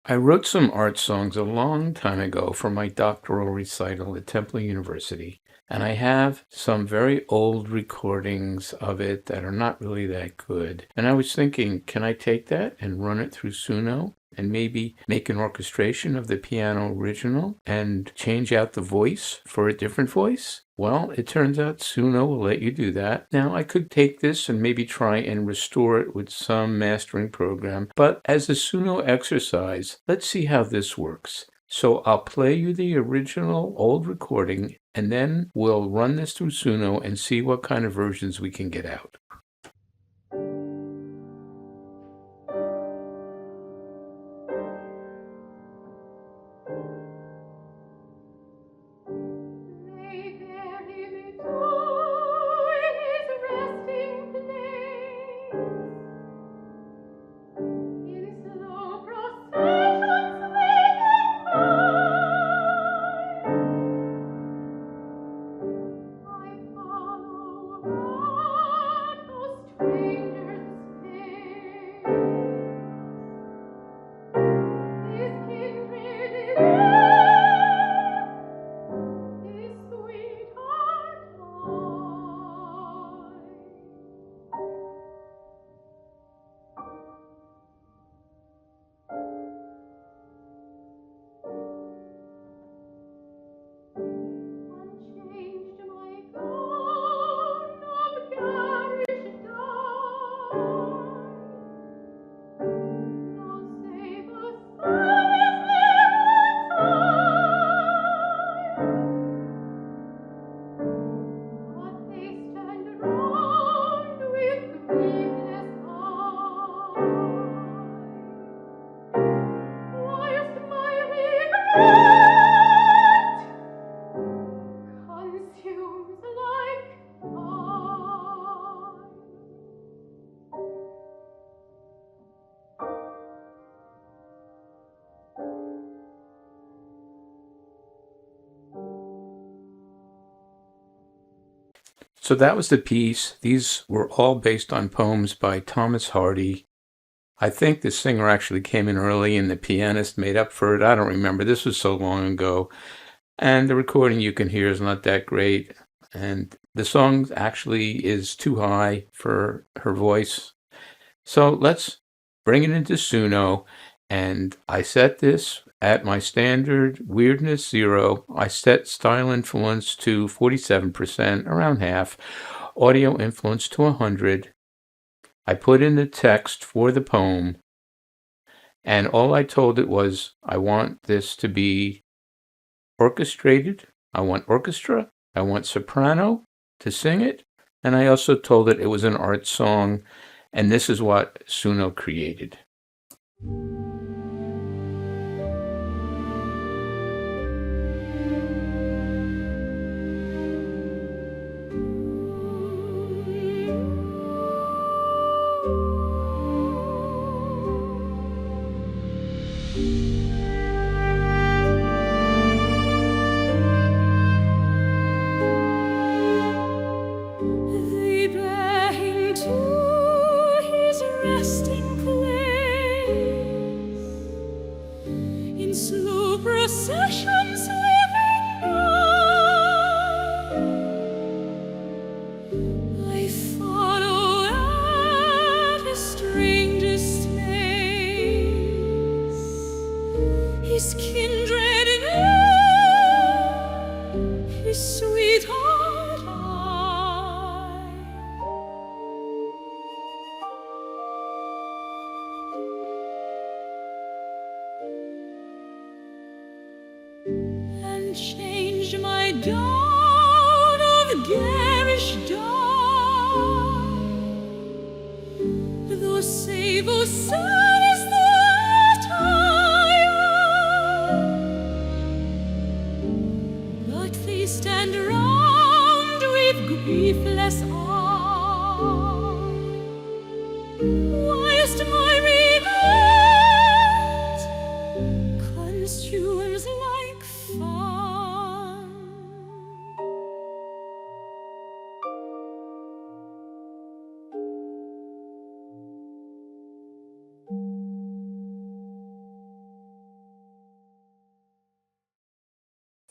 I wrote some art songs a long time ago for my doctoral recital at Temple University, and I have some very old recordings of it that are not really that good. And I was thinking, can I take that and run it through Suno and maybe make an orchestration of the piano original and change out the voice for a different voice? Well, it turns out Suno will let you do that. Now, I could take this and maybe try and restore it with some mastering program, but as a Suno exercise, let's see how this works. So I'll play you the original old recording, and then we'll run this through Suno and see what kind of versions we can get out. So that was the piece. These were all based on poems by Thomas Hardy. I think the singer actually came in early and the pianist made up for it. I don't remember. This was so long ago. And the recording you can hear is not that great. And the song actually is too high for her voice. So let's bring it into Suno. And I set this at my standard weirdness 0. I set style influence to 47%, around half. Audio influence to 100. I put in the text for the poem. And all I told it was, I want this to be orchestrated. I want orchestra. I want soprano to sing it. And I also told it it was an art song. And this is what Suno created. Processions living by, I follow at a stranger's pace, his kindred near, his sweetheart eye. And changed my dawn of garish dawn, though save, oh, sad is the attire, but they stand round with griefless eye. Whilst my regret consumes like fun.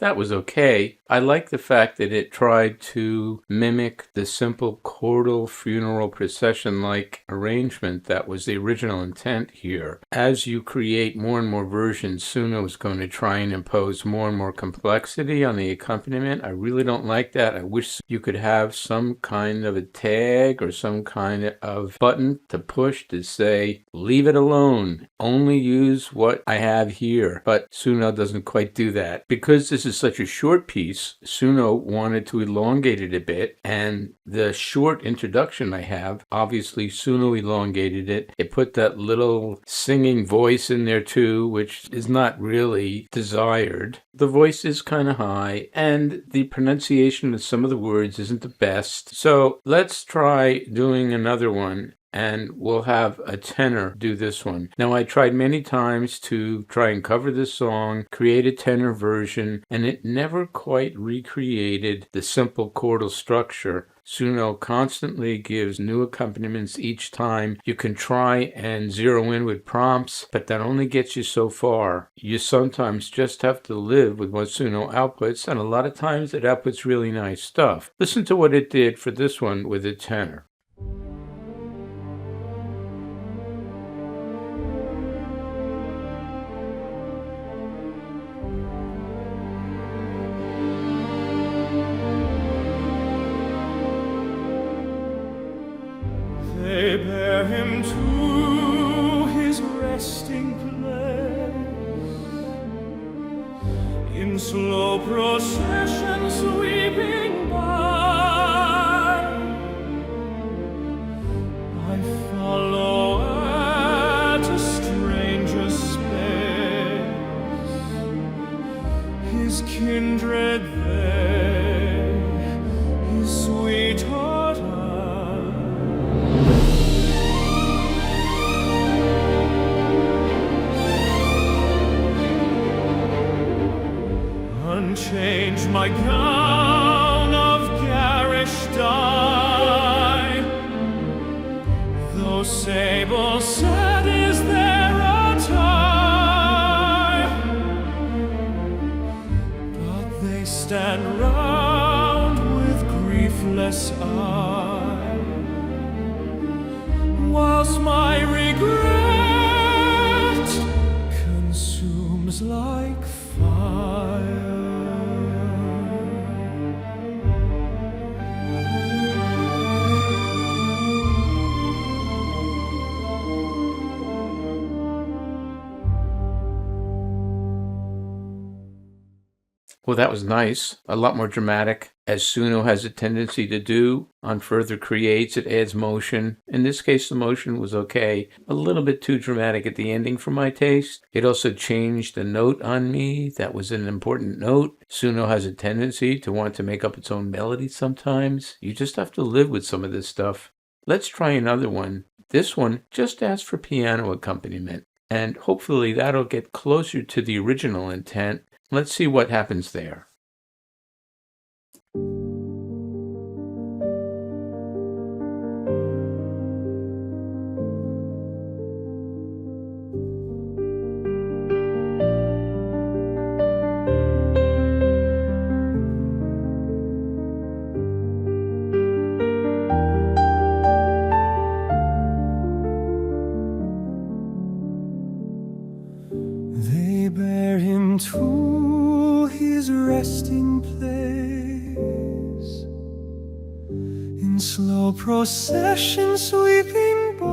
That was okay. I like the fact that it tried to mimic the simple chordal funeral procession-like arrangement that was the original intent here. As you create more and more versions, Suno is going to try and impose more and more complexity on the accompaniment. I really don't like that. I wish you could have some kind of a tag or some kind of button to push to say, leave it alone. Only use what I have here. But Suno doesn't quite do that. Because this is such a short piece, Suno wanted to elongate it a bit, and the short introduction I have, obviously Suno elongated it. It put that little singing voice in there too, which is not really desired. The voice is kind of high, and the pronunciation of some of the words isn't the best. So let's try doing another one. And we'll have a tenor do this one. Now, I tried many times to try and cover this song, create a tenor version, and it never quite recreated the simple chordal structure. Suno constantly gives new accompaniments each time. You can try and zero in with prompts, but that only gets you so far. You sometimes just have to live with what Suno outputs, and a lot of times it outputs really nice stuff. Listen to what it did for this one with a tenor. They bear him to his resting place, in slow procession sweeping by. I follow at a stranger's space, his kindred they, his sweetheart I. Unchanged my gown of garish dye, though sable sad is their attire, but they stand round with griefless eye, whilst my regret consumes like fire. Well, that was nice. A lot more dramatic, as Suno has a tendency to do. On further creates, it adds motion. In this case, the motion was okay. A little bit too dramatic at the ending for my taste. It also changed the note on me. That was an important note. Suno has a tendency to want to make up its own melody sometimes. You just have to live with some of this stuff. Let's try another one. This one just asks for piano accompaniment, and hopefully that'll get closer to the original intent. Let's see what happens there. They bear him to his resting place, in slow procession sweeping by.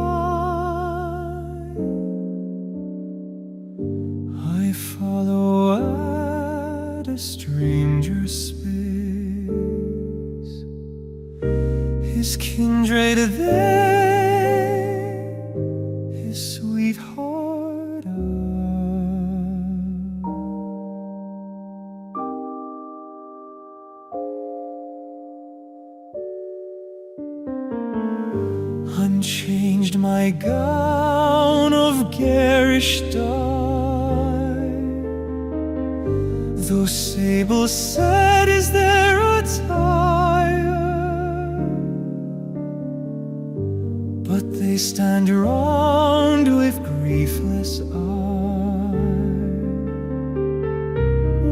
I follow at a stranger's space, his kindred there, his sweetheart I. Unchanged my gown of garish dye, though sable sad is their attire, but they stand round with griefless eye,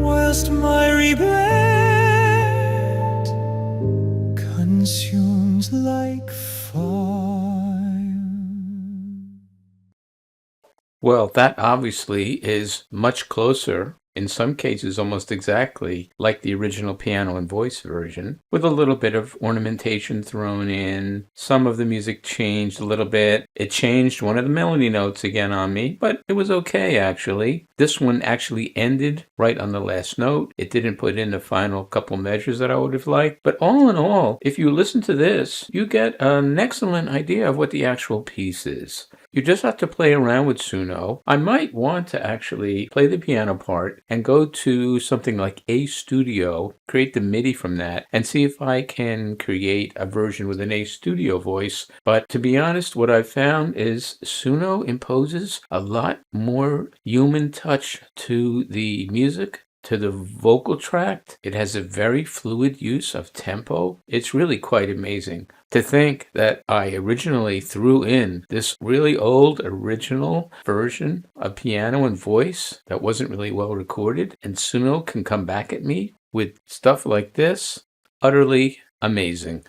whilst my every breath consumes like fire. Well, that obviously is much closer, in some cases almost exactly, like the original piano and voice version, with a little bit of ornamentation thrown in. Some of the music changed a little bit. It changed one of the melody notes again on me, but it was okay actually. This one actually ended right on the last note. It didn't put in the final couple measures that I would have liked. But all in all, if you listen to this, you get an excellent idea of what the actual piece is. You just have to play around with Suno. I might want to actually play the piano part and go to something like A Studio, create the MIDI from that, and see if I can create a version with an A Studio voice. But to be honest, what I've found is Suno imposes a lot more human touch to the music, to the vocal tract. It has a very fluid use of tempo. It's really quite amazing. To think that I originally threw in this really old original version of piano and voice that wasn't really well recorded, and Suno can come back at me with stuff like this, utterly amazing.